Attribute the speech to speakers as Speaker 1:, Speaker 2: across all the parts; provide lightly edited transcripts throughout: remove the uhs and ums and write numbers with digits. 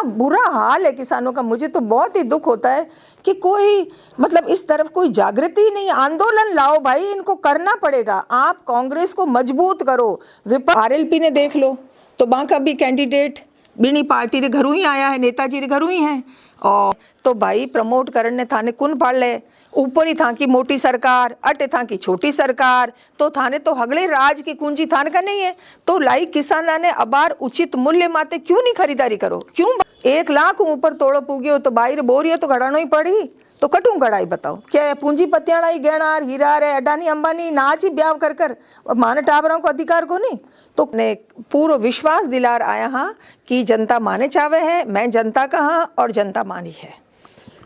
Speaker 1: बुरा हाल है किसानों का। मुझे तो बहुत ही दुख होता है कि कोई मतलब इस तरफ कोई जागृति नहीं। आंदोलन लाओ भाई, इनको करना पड़ेगा। आप कांग्रेस को मजबूत करो। आरएलपी ने देख लो तो वहाँ का भी कैंडिडेट बीनी पार्टी रे घरों ही आया है, नेताजी रे घरों ही है। और तो भाई प्रमोट करने थाने कुन पाड़ ले, ऊपर ही था की मोटी सरकार, अटे था की छोटी सरकार, तो थाने तो हगड़े राज की कुंजी थान का नहीं है। तो लाई किसाना ने अबार उचित मूल्य माते क्यों नहीं खरीदारी करो? क्यों 1 लाख ऊपर तोड़ो पूग्यो तो बाहर बोरियो तो घड़ानो ही पड़ी, तो कटू गड़ाई बताओ क्या पूंजीपतियाड़ाई गहणार हीरा रे अडानी अंबानी नाच ही ब्याह कर कर माने टाबरों को अधिकार को नहीं। तो ने पूरा विश्वास दिलार आया हाँ कि जनता माने चावे है, मैं जनता का हाँ और जनता मानी है।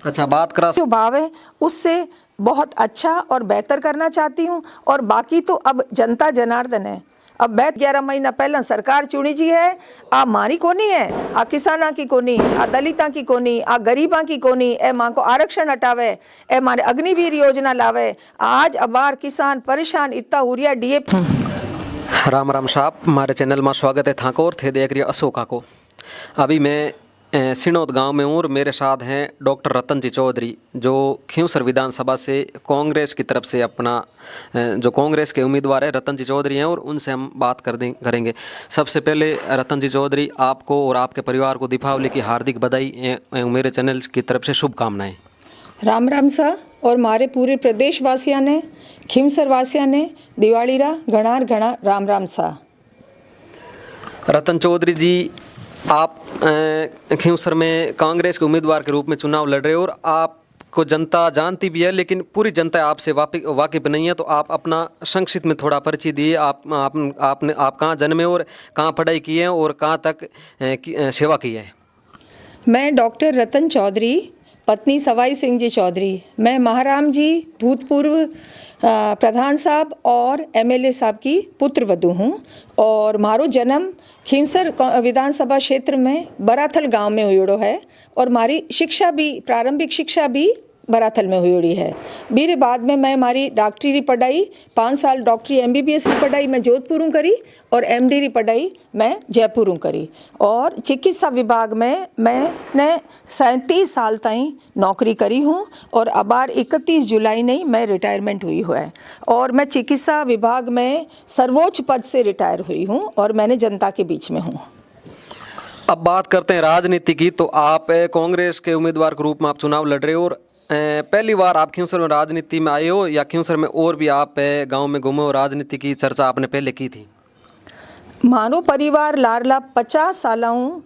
Speaker 2: अच्छा, बात करा
Speaker 1: जो भाव है उससे बहुत अच्छा और बेहतर करना चाहती हूँ। और बाकी तो अब जनता जनार्दन है। अब बैठ 11 महीना पहला सरकार चुनी जी है, आ मारी कोनी है, आ किसाना की कोनी, आ दलिता की कोनी, आ गरीबा की कोनी, ए माँ को आरक्षण हटावे, ए मारे अग्निवीर योजना लावे। आज अबार किसान परेशान इतना हुरिया डीएपी।
Speaker 2: राम राम साहब, हमारे चैनल में स्वागत है थाको और थे देख रही अशोका को। अभी मैं सिनोद गांव में हूँ और मेरे साथ हैं डॉक्टर रतन जी चौधरी, जो खींवसर विधानसभा से कांग्रेस की तरफ से अपना जो कांग्रेस के उम्मीदवार है रतन जी चौधरी हैं, और उनसे हम बात करेंगे। सबसे पहले रतन जी चौधरी, आपको और आपके परिवार को दीपावली की हार्दिक बधाई मेरे चैनल की तरफ से शुभकामनाएँ।
Speaker 1: राम राम सा। और हमारे पूरे प्रदेशवासियों ने, खींवसर वासियों ने दिवाली रा घना घना राम राम सा।
Speaker 2: रतन चौधरी जी, आप खींवसर में कांग्रेस के उम्मीदवार के रूप में चुनाव लड़ रहे हो और आपको जनता जानती भी है, लेकिन पूरी जनता आपसे वाकिफ नहीं है। तो आप अपना संक्षिप्त में थोड़ा परिचय दिए। आप कहाँ जन्मे और कहाँ पढ़ाई की है और कहाँ तक सेवा की है?
Speaker 1: मैं डॉक्टर रतन चौधरी, पत्नी सवाई सिंह जी चौधरी। मैं महाराम जी भूतपूर्व प्रधान साहब और एमएलए साहब की पुत्र वधू हूँ। और मारो जन्म खींवसर विधानसभा क्षेत्र में बराथल गांव में हुईड़ो है। और हमारी शिक्षा भी, प्रारंभिक शिक्षा भी बराथल में हुई है। मेरे बाद में मैं हमारी डॉक्टरी की पढ़ाई 5 साल डॉक्टरी MBBS की पढ़ाई मैं जोधपुर करी और MD की पढ़ाई मैं जयपुर करी। और चिकित्सा विभाग में मैंने 37 साल ताईं नौकरी करी हूँ और अबार 31 जुलाई नहीं मैं रिटायरमेंट हुई है। और मैं चिकित्सा विभाग में सर्वोच्च पद से रिटायर हुई हूँ और मैंने जनता के बीच में हूँ।
Speaker 2: अब बात करते हैं राजनीति की। तो आप कांग्रेस के उम्मीदवार के रूप में आप चुनाव लड़ रहे हो और पहली बार आप खींवसर में राजनीति में आए हो या खींवसर में और भी आप गांव में घूमे हो? राजनीति की चर्चा आपने पहले की थी?
Speaker 1: मानो परिवार लारला 50 साल हूँ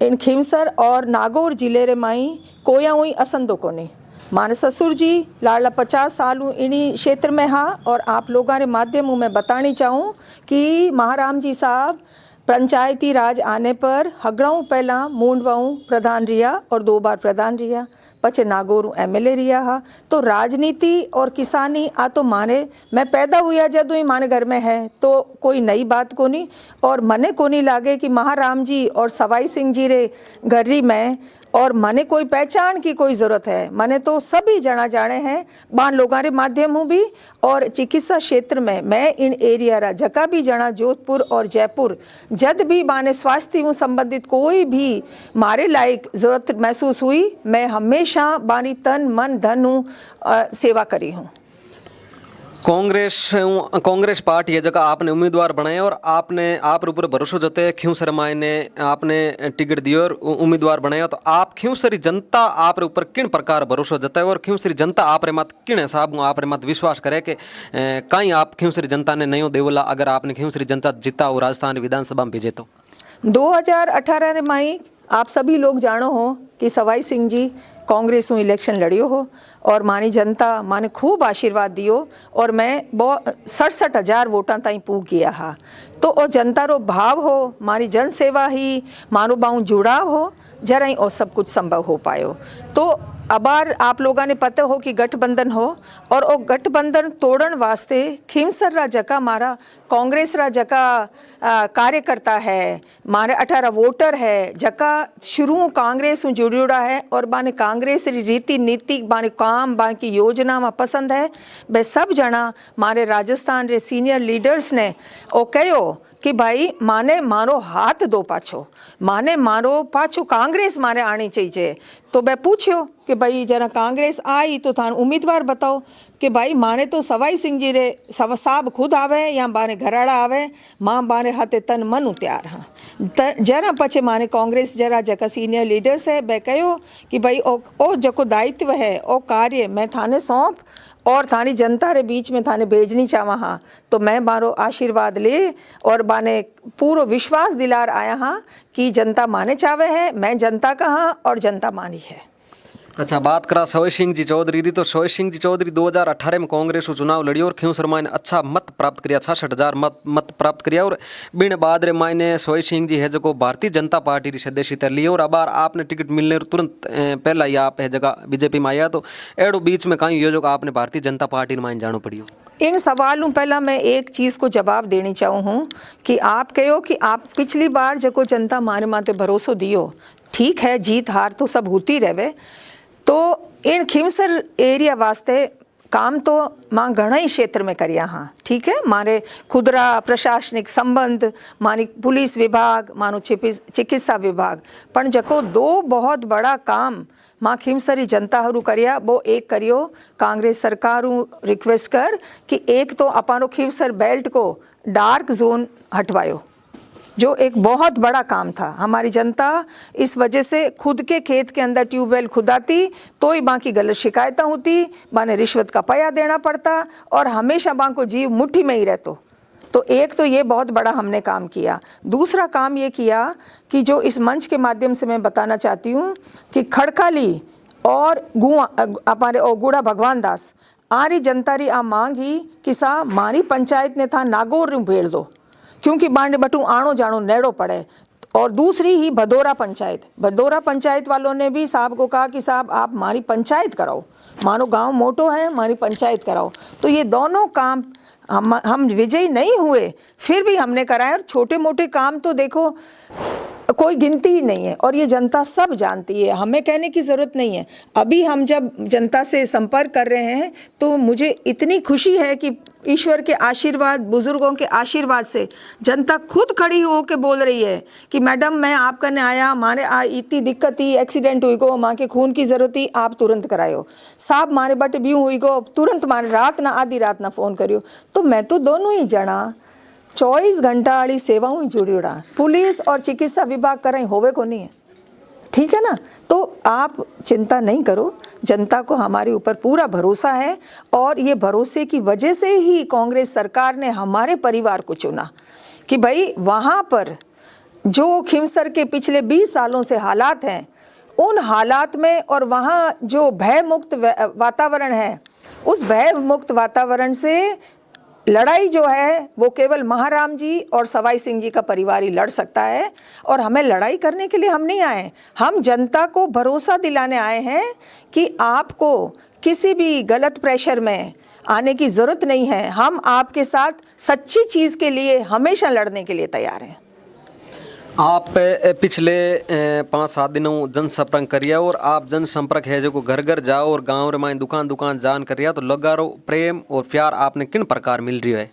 Speaker 1: इन खींवसर और नागौर जिले रे माई कोया हुई असंदो को नहीं। माने ससुर जी लारला 50 साल हूँ इन्हीं क्षेत्र में हाँ। और आप लोगों के माध्यम में बतानी चाहूँ कि महाराम जी साहब पंचायती राज आने पर हगड़ाऊ पहला मूंडवाऊ प्रधान रिया और 2 बार प्रधान रिया, पचे नागौर MLA रिया हा। तो राजनीति और किसानी आ तो माने मैं पैदा हुआ जदों ही माने घर में है, तो कोई नई बात को नहीं। और मने को नहीं लागे कि महाराम जी और सवाई सिंह जी रे घरी में और मने कोई पहचान की कोई ज़रूरत है। मने तो सभी जना जाने हैं बान लोगों रे माध्यम हूँ भी। और चिकित्सा क्षेत्र में मैं इन एरिया रा जगह भी जना जोधपुर और जयपुर जद भी बाने स्वास्थ्य में संबंधित कोई भी मारे लायक ज़रूरत महसूस हुई, मैं हमेशा बानी तन मन धन सेवा करी हूँ।
Speaker 2: कांग्रेस पार्टी है जगह आपने उम्मीदवार बनाए और आपने आप ऊपर भरोसा जताया। खींवसर माई ने आपने टिकट दिए और उम्मीदवार बनाया। तो आप खींवसरी जनता आप ऊपर किन प्रकार भरोसा जताए और खींवसरी जनता आप मत किन हिसाब आप मत विश्वास करे कि कहीं आप खींवसरी जनता ने नहीं देवला अगर आपने खींवसरी जनता जीता और राजस्थान विधानसभा में भेजे? तो 2018 माई आप सभी लोग जानो हो कि सवाई सिंह जी कांग्रेस में इलेक्शन लड़ियो हो और मानी जनता माने खूब आशीर्वाद दियो और मैं 67,000 वोटां ताईं पूग गया हा। तो और जनता रो भाव हो, मारी जन सेवा ही मानो बाऊ जुड़ाव हो, जरा ही और सब कुछ संभव हो पायो। तो अबार आप लोगों ने पता हो कि गठबंधन हो और वो गठबंधन तोड़न वास्ते खींवसर रा जका मारा कांग्रेस रा जका कार्यकर्ता है, मारे 18 वोटर है जका शुरू कांग्रेस में जुड़ियोड़ा है और बाने कांग्रेस री रीति नीति बाने काम बाकी योजना में पसंद है। वे सब जना मारे राजस्थान रे सीनियर लीडर्स ने ओ कहो
Speaker 1: कि भाई माने मारो हाथ दो पाछो, माने मारो पाछो कांग्रेस मारे आनी चाहिए। तो मैं पूछ्यो कि भाई जरा कांग्रेस आई तो थान उम्मीदवार बताओ कि भाई माने तो सवाई सिंह जी रे साहब खुद आवे या बारे घराड़ा आवे, मां बारे हाथे तन मन तैयार हाँ। जरा पछे माने कांग्रेस जरा जका सीनियर लीडर्स है बै कहो कि भाई ओ जको दायित्व है ओ कार्य मैं थाने सौंप और थानी जनता रे बीच में थाने भेजनी चाहवा हाँ। तो मैं बारो आशीर्वाद ले और बाने पूरो विश्वास दिलार आया हाँ कि जनता माने चावे है, मैं जनता का हाँ और जनता मानी है।
Speaker 2: अच्छा, बात करा सोय सिंह जी चौधरी री, तो सोय सिंह जी चौधरी 2018 में कांग्रेस को चुनाव लड़ी और खींव शर्मा ने अच्छा मत प्राप्त किया, 66,000 मत प्राप्त किया। और बिन बाद रे मायने सोय सिंह जी है जो भारतीय जनता पार्टी की सदस्यता ली और अब आपने टिकट मिलने तुरंत पहला ही आप है जगह बीजेपी में आया। तो एडो बीच में कहीं यो आपने भारतीय जनता पार्टी में जानो पड़ियो।
Speaker 1: इन सवालों पहला मैं एक चीज़ को जवाब देनी चाहूँ हूँ कि आप कहो कि आप पिछली बार जको जनता मारे माते भरोसो दियो, ठीक है जीत हार तो सब होती रहे, तो इन खीमसर एरिया वास्ते काम तो मां घणा ही क्षेत्र में करिया हाँ, ठीक है। मारे खुदरा प्रशासनिक संबंध, मानी पुलिस विभाग, मानो चिकित्सा विभाग, पण जको दो बहुत बड़ा काम मां खीमसरी जनता हरू करिया वो एक करियो कांग्रेस सरकार रिक्वेस्ट कर कि एक तो अपारो खीमसर बेल्ट को डार्क जोन हटवायो, जो एक बहुत बड़ा काम था। हमारी जनता इस वजह से खुद के खेत के अंदर ट्यूबवेल खुदाती तो ही बाकी गलत शिकायतें होती, बाने रिश्वत का पया देना पड़ता और हमेशा बाको जीव मुट्ठी में ही रहतो। तो एक तो ये बहुत बड़ा हमने काम किया। दूसरा काम ये किया कि जो इस मंच के माध्यम से मैं बताना चाहती हूँ कि खड़काली और हमारे गुड़ा भगवान दास आरी जनता री आ मांग ही कि सा मारी पंचायत ने था नागौर भेड़ दो, क्योंकि बांडे बटू आनो जानो नेड़ो पड़े। और दूसरी ही भदौरा पंचायत वालों ने भी साहब को कहा कि साहब आप हमारी पंचायत कराओ, मानो गांव मोटो है हमारी पंचायत कराओ। तो ये दोनों काम हम विजयी नहीं हुए फिर भी हमने कराए और छोटे मोटे काम तो देखो कोई गिनती ही नहीं है और ये जनता सब जानती है, हमें कहने की ज़रूरत नहीं है। अभी हम जब जनता से संपर्क कर रहे हैं तो मुझे इतनी खुशी है कि ईश्वर के आशीर्वाद, बुजुर्गों के आशीर्वाद से जनता खुद खड़ी हो के बोल रही है कि मैडम मैं आप करने आया, मारे इतनी दिक्कत थी, एक्सीडेंट हुई को, माँ के खून की ज़रूरत थी, आप तुरंत करायो, साहब मारे बट ब्यू हुई को तुरंत मारे रात ना आधी रात ना फ़ोन करियो। तो मैं तो दोनों ही जना 24 घंटा वाली सेवाओं जुड़ी उड़ा, पुलिस और चिकित्सा विभाग करें होवे को नहीं है, ठीक है ना। तो आप चिंता नहीं करो, जनता को हमारे ऊपर पूरा भरोसा है और ये भरोसे की वजह से ही कांग्रेस सरकार ने हमारे परिवार को चुना कि भाई वहाँ पर जो खीमसर के पिछले 20 सालों से हालात हैं उन हालात में और वहाँ जो भय मुक्त वातावरण है, उस भय मुक्त वातावरण से लड़ाई जो है वो केवल महाराम जी और सवाई सिंह जी का परिवार ही लड़ सकता है। और हमें लड़ाई करने के लिए हम नहीं आए, हम जनता को भरोसा दिलाने आए हैं कि आपको किसी भी गलत प्रेशर में आने की ज़रूरत नहीं है, हम आपके साथ सच्ची चीज़ के लिए हमेशा लड़ने के लिए तैयार हैं।
Speaker 2: आप पिछले 5-7 दिनों जनसंपर्क करिए और आप जनसंपर्क है जो घर घर जाओ और गांव रे माइन दुकान दुकान जान करिए, तो लगा रो प्रेम और प्यार आपने किन प्रकार मिल रही है?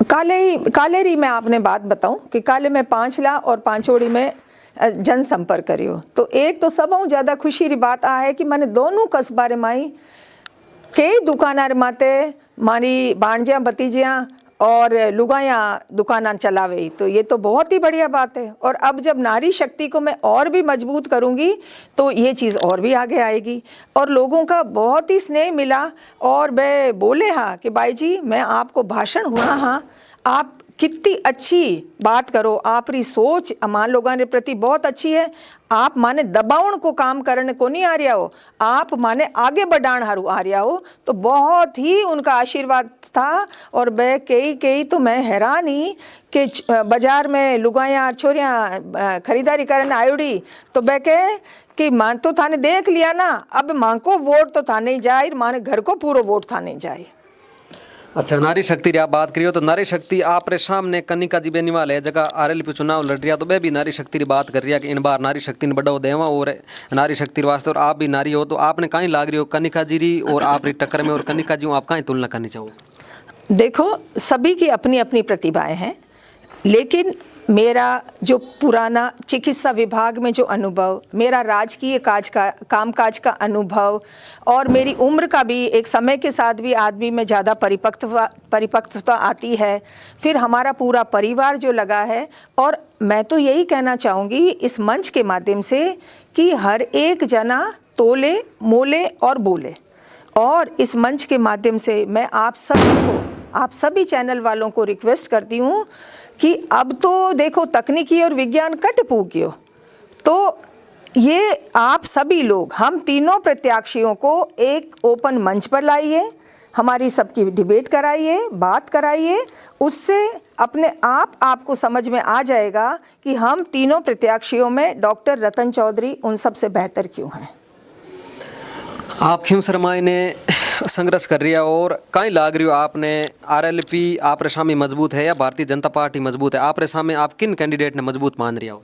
Speaker 1: कालेरी में आपने बात बताऊं कि काले में 5 और पांचोड़ी में जनसंपर्क करियो। तो एक तो सबों ज़्यादा खुशी री बात आ है कि मैंने दोनों कस्बा रे माई कई दुकानार माते मारी भांजियाँ भतीजियाँ और लुगाया दुकाना चलावे, तो ये तो बहुत ही बढ़िया बात है। और अब जब नारी शक्ति को मैं और भी मजबूत करूँगी तो ये चीज़ और भी आगे आएगी। और लोगों का बहुत ही स्नेह मिला और वे बोले हाँ कि भाई जी मैं आपको भाषण हुआ हाँ, आप कितनी अच्छी बात करो, आपरी सोच हमारे लोगों के प्रति बहुत अच्छी है, आप माने दबाउन को काम करने को नहीं आ रहा हो, आप माने आगे बढ़ाण हारू आ रहा हो। तो बहुत ही उनका आशीर्वाद था। और वे कई तो मैं हैरान ही कि बाजार में लुगाया छोरियाँ खरीदारी करने आयोड़ी तो वे कहे कि मां तो थाने देख लिया ना, अब मां को वोट तो थाने ही जाए, माने घर को पूरा वोट थाने जाए।
Speaker 2: अच्छा, नारी शक्ति री आप बात करियो तो नारी शक्ति आप रे सामने कनिका जी बेनीवाल है जगह आरएलपी पे चुनाव लड़ रहा, तो वे भी नारी शक्ति री बात कर रही है कि इन बार नारी शक्ति ने बढ़ावा देवा और नारी शक्ति वास्ते, और आप भी नारी हो तो आपने कहीं लाग रही हो कनिका जी री और आप री टक्कर में, और कनिका जी आप कहीं तुलना करनी चाहो?
Speaker 1: देखो सभी की अपनी अपनी प्रतिभाएं हैं, लेकिन मेरा जो पुराना चिकित्सा विभाग में जो अनुभव, मेरा राजकीय कामकाज अनुभव और मेरी उम्र का भी एक समय के साथ भी आदमी में ज़्यादा परिपक्वता आती है। फिर हमारा पूरा परिवार जो लगा है, और मैं तो यही कहना चाहूँगी इस मंच के माध्यम से कि हर एक जना तोले मोले और बोले। और इस मंच के माध्यम से मैं आप सभी चैनल वालों को रिक्वेस्ट करती हूँ कि अब तो देखो तकनीकी और विज्ञान कट पूग गयो, तो ये आप सभी लोग हम तीनों प्रत्याशियों को एक ओपन मंच पर लाइए, हमारी सबकी डिबेट कराइए, बात कराइए। उससे अपने आप आपको समझ में आ जाएगा कि हम तीनों प्रत्याशियों में डॉक्टर रतन चौधरी उन सबसे बेहतर क्यों हैं।
Speaker 2: आप क्यों शर्मा ने संघर्ष कर रही है और कहीं लाग रही हो आपने आरएलपी आप रेसामी मजबूत है या भारतीय जनता पार्टी मजबूत है? आप रेसामी आप किन कैंडिडेट ने मजबूत मान रही हो?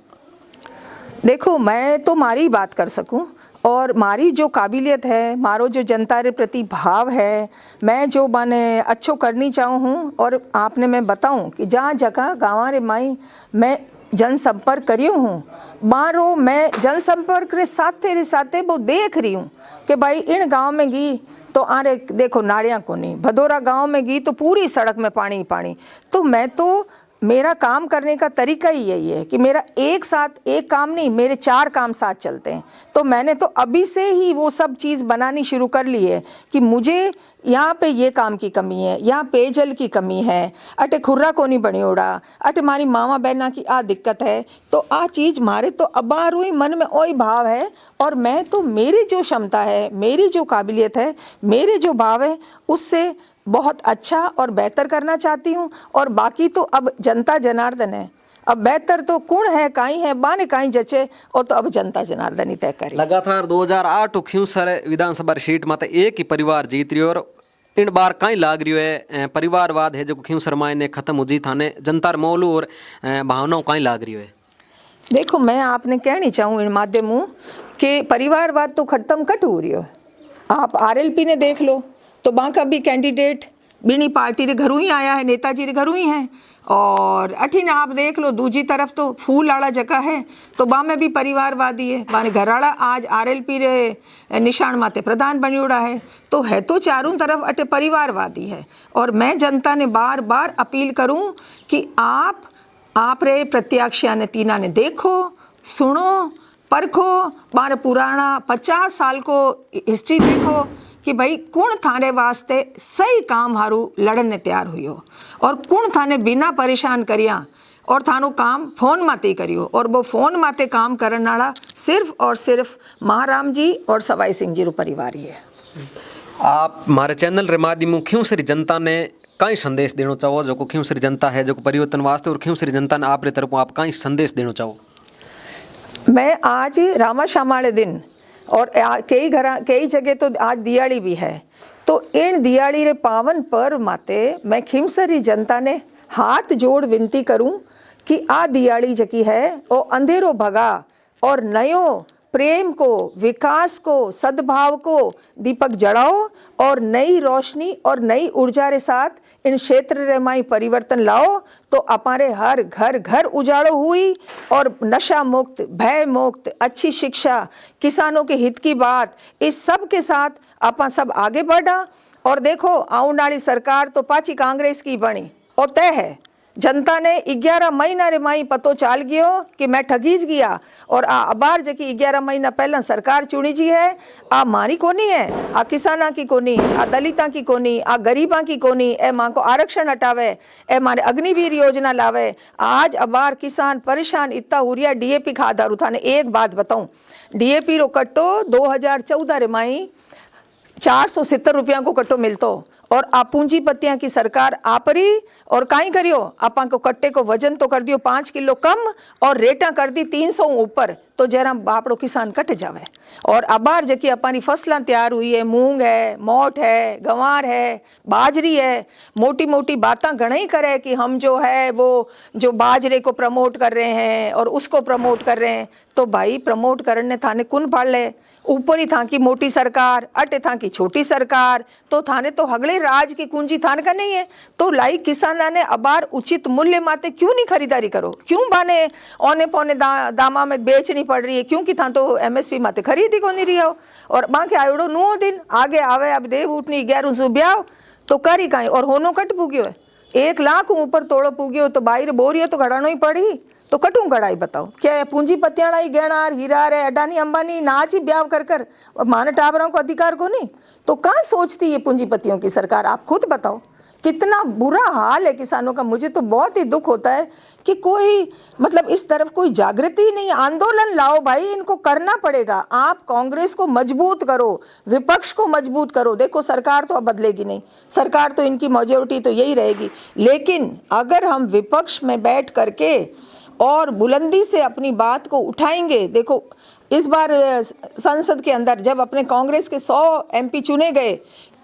Speaker 1: देखो, मैं तो मारी ही बात कर सकूं और मारी जो काबिलियत है, मारो जो जनता रे प्रति भाव है, मैं जो माने अच्छो करनी चाहूँ हूँ। और आपने मैं बताऊँ कि जहाँ जगह गाँव रे माई मैं जनसंपर्क करी हूँ, मारो मैं जनसंपर्क रे साथे वो देख रही हूँ कि भाई इन गांव में गई तो आरे देखो नाड़ियाँ को नहीं, भदौरा गांव में गई तो पूरी सड़क में पानी ही पानी। तो मैं तो मेरा काम करने का तरीका ही यही है कि मेरा एक साथ एक काम नहीं, मेरे 4 काम साथ चलते हैं। तो मैंने तो अभी से ही वो सब चीज़ बनानी शुरू कर ली है कि मुझे यहाँ पे ये काम की कमी है, यहाँ पेयजल की कमी है, अटे खुर्रा को नहीं बनी उड़ा, अटे मारी मामा बहना की आ दिक्कत है। तो आ चीज़ मारे तो अबार हुई मन में वही भाव है। और मैं तो मेरी जो क्षमता है, मेरी जो काबिलियत है, मेरे जो भाव है, उससे बहुत अच्छा और बेहतर करना चाहती हूँ। और बाकी तो अब जनता जनार्दन है, अब बेहतर तो कौन है काई है बाने काई जचे, और तो अब जनता जनार्दन ही तय करे।
Speaker 2: लगातार 2008 खिंवसर विधानसभा सीट में एक ही परिवार जीत रही और इन बार कहीं लाग रही है परिवारवाद है जो खिंवसर माय ने खत्म हो जी थाने जनता मोलू और भावनाओं कहीं लाग रही है?
Speaker 1: देखो, मैं आपने कहनी चाहूँ इन माध्यमों कि परिवारवाद तो खत्म कट हो रही हो। आप आरएलपी ने देख लो तो वहाँ का भी कैंडिडेट बिनी पार्टी रे घरों ही आया है, नेताजी रे घरों ही हैं। और अठीन आप देख लो दूजी तरफ तो फूल आला जगह है तो वहाँ में भी परिवारवादी है, बाने घराड़ा आज आरएलपी रे निशान माते प्रधान बनी उड़ा है। तो है तो चारों तरफ अटे परिवारवादी है। और मैं जनता ने बार बार अपील करूँ कि आप रे प्रत्याशिया ने तीना ने देखो, सुनो, परखो, बार पुराना 50 साल को हिस्ट्री देखो कि भाई कौन थाने वास्ते सही काम हारू लड़न ने तैयार हुई हो और कौन थाने बिना परेशान करिया और थानो काम फोन माते करियो। और वो फोन माते काम करने वाला सिर्फ और सिर्फ महाराम जी और सवाई सिंह जी रो परिवार ही है।
Speaker 2: आप हमारे चैनल रे माध्यम खिंवसरी जनता ने कई संदेश देना चाहो जो खिंवसरी जनता है जो परिवर्तन वास्ते और खिंवसरी जनता ने आप रे तरफ आप कई संदेश देना चाहो?
Speaker 1: मैं आज रामा शामाले दिन और कई जगह तो आज दिवाली भी है, तो इन दिवाली रे पावन पर्व माते मैं खिंवसरी जनता ने हाथ जोड़ विनती करूं कि आ दिवाली जकी है वो अंधेरो भगा और नयो प्रेम को, विकास को, सद्भाव को दीपक जलाओ और नई रोशनी और नई ऊर्जा के साथ इन क्षेत्र रे माई परिवर्तन लाओ। तो हमारे हर घर उजाड़ो हुई और नशा मुक्त, भय मुक्त, अच्छी शिक्षा, किसानों के हित की बात, इस सब के साथ आपा सब आगे बढ़ा। और देखो आने वाली सरकार तो पाची कांग्रेस की बनी और तय है। जनता ने 11 महीना रे माई पतो चाल गयो कि मैं ठगीज गया और अबार जकी 11 महीना पहला सरकार चुनी जी है, आ मारी कोनी है, आ किसाना की कोनी, आ दलिता की कोनी, आ गरीबा की कोनी, ए मां को आरक्षण हटावे, ए मारे अग्निवीर योजना लावे। आज अबार किसान परेशान इतना हुरिया डीएपी खादारू था ने। एक बात बताऊं, डीएपी रो कट्टो 2014 रे माई 470 रुपया को कट्टो मिलतो और आप पूंजीपतियां की सरकार आपरी और काई करियो आपा को कट्टे को वजन तो कर दियो 5 किलो कम और रेटा कर दी 300 ऊपर। तो जरा आपड़ो किसान कट जावे। और अबार जकी अपनी फसलां तैयार हुई है, मूंग है, मोट है, गंवार है, बाजरी है, मोटी मोटी बातें घणी करे कि हम जो है वो जो बाजरे को प्रमोट कर रहे हैं और उसको प्रमोट कर रहे हैं। तो भाई प्रमोट करने थाने कौन पाड़ ले? ऊपर ही था की मोटी सरकार, अटे था की छोटी सरकार, तो थाने तो हगले राज की कुंजी थान का नहीं है। तो लाई किसाना ने अबार उचित मूल्य माते क्यों नहीं खरीदारी करो? क्यों बाने औने पौने दामा में बेचनी पड़ रही है? क्योंकि था तो MSP माते खरीदी को नहीं रही हो। और बाकी आयोड़ो 9 दिन आगे आवे, अब देव उठनी 11 सुब्याव तो करी काई और होनो कट पुग्यो है। 1 लाख ऊपर तोड़ो पुग्यो तो बाहर बोरियो तो घड़ानो ही पड़ी। तो कटू गड़ाई बताओ क्या पूंजीपतियां ही गहनार हीरा रे अडानी अंबानी नाच ही ब्याह कर माने टाबरों को अधिकार को नहीं। तो कहाँ सोचती ये पूंजीपतियों की सरकार? आप खुद बताओ कितना बुरा हाल है किसानों का। मुझे तो बहुत ही दुख होता है कि कोई मतलब इस तरफ कोई जागृति ही नहीं। आंदोलन लाओ भाई, इनको करना पड़ेगा। आप कांग्रेस को मजबूत करो, विपक्ष को मजबूत करो। देखो सरकार तो अब बदलेगी नहीं, सरकार तो इनकी मेजॉरिटी तो यही रहेगी। लेकिन अगर हम विपक्ष में बैठ करके और बुलंदी से अपनी बात को उठाएंगे। देखो इस बार संसद के अंदर जब अपने कांग्रेस के 100 MP चुने गए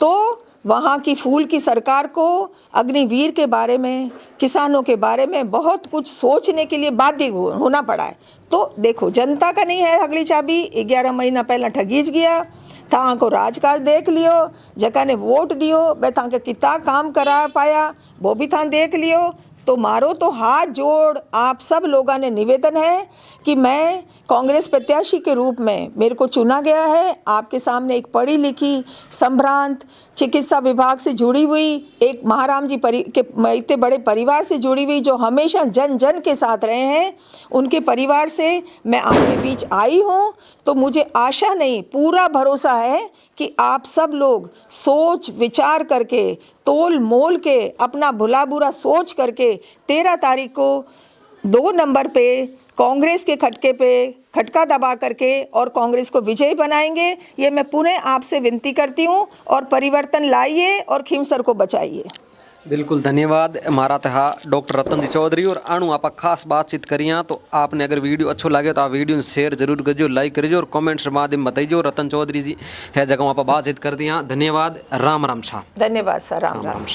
Speaker 1: तो वहाँ की फूल की सरकार को अग्निवीर के बारे में, किसानों के बारे में बहुत कुछ सोचने के लिए बाध्य होना पड़ा है। तो देखो जनता का नहीं है अगली चाबी। 11 महीना पहला ठगीज गया था को राजकाज देख लियो, जका ने वोट दियो बे था के कितना काम करा पाया वो भी था देख लियो। तो मारो तो हाथ जोड़ आप सब लोगों ने निवेदन है कि मैं कांग्रेस प्रत्याशी के रूप में मेरे को चुना गया है। आपके सामने एक पढ़ी लिखी, संभ्रांत, चिकित्सा विभाग से जुड़ी हुई, एक महाराम जी के इतने बड़े परिवार से जुड़ी हुई, जो हमेशा जन जन के साथ रहे हैं, उनके परिवार से मैं आपके बीच आई हूँ। तो मुझे आशा नहीं, पूरा भरोसा है कि आप सब लोग सोच विचार करके, तोल मोल के, अपना भला बुरा सोच करके 13 तारीख को 2 नंबर पे कांग्रेस के खटके पे खटका दबा करके और कांग्रेस को विजयी बनाएंगे। ये मैं पुनः आपसे विनती करती हूँ और परिवर्तन लाइए और खीमसर को बचाइए।
Speaker 2: बिल्कुल धन्यवाद। हमारा तहा डॉक्टर रतन जी चौधरी और आणु आप खास बातचीत करिया। तो आपने अगर वीडियो अच्छो लगे तो आप वीडियो शेयर जरूर करियो, लाइक करियो और कमेंट्स माध्यम बताइए। रतन चौधरी जी है जगह आप बातचीत कर दिया। धन्यवाद। राम राम शाह।
Speaker 1: धन्यवाद सर। राम राम।